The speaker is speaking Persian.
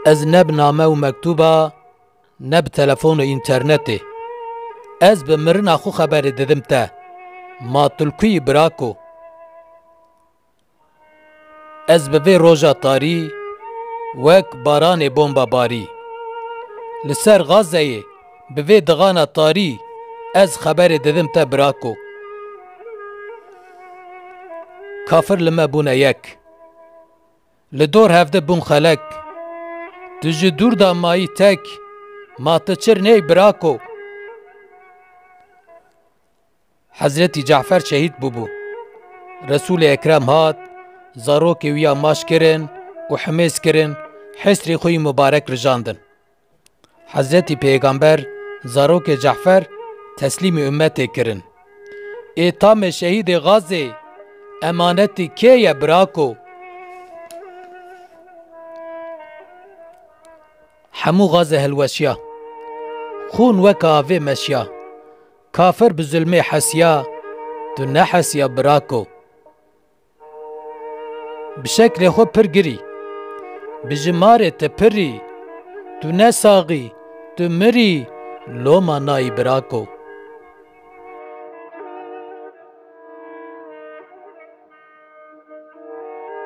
از نب نامه و مکتوبه نب تلفون و اینترنته از به مرنا خو خبر ددم تا ما تلقی براکو از به وی روژا تاری وک باران بومبا باری لسر غازه به وی دغانا تاری از خبر ددم تا براکو کافر لما بونه یک لدور هفته بون خلق تجي دور دا ماي تك ما تچر ني براكو حضرت جعفر شهيد بوبو رسول اكرم هات زاروك ويا ماش كرن وحميس كرن حسري خوي مبارك رجاندن حضرت پیغمبر زاروك جعفر تسليم امته كرن ايتام شهيد غازي امانتي كيه براكو حمو غازه هلوشيا خون وكا في مشيا كافر بظلمي حسيا تو نحسيا براكو بشكل خو پرگري بجماري تپري تو نساغي تو مري لوما ناي براكو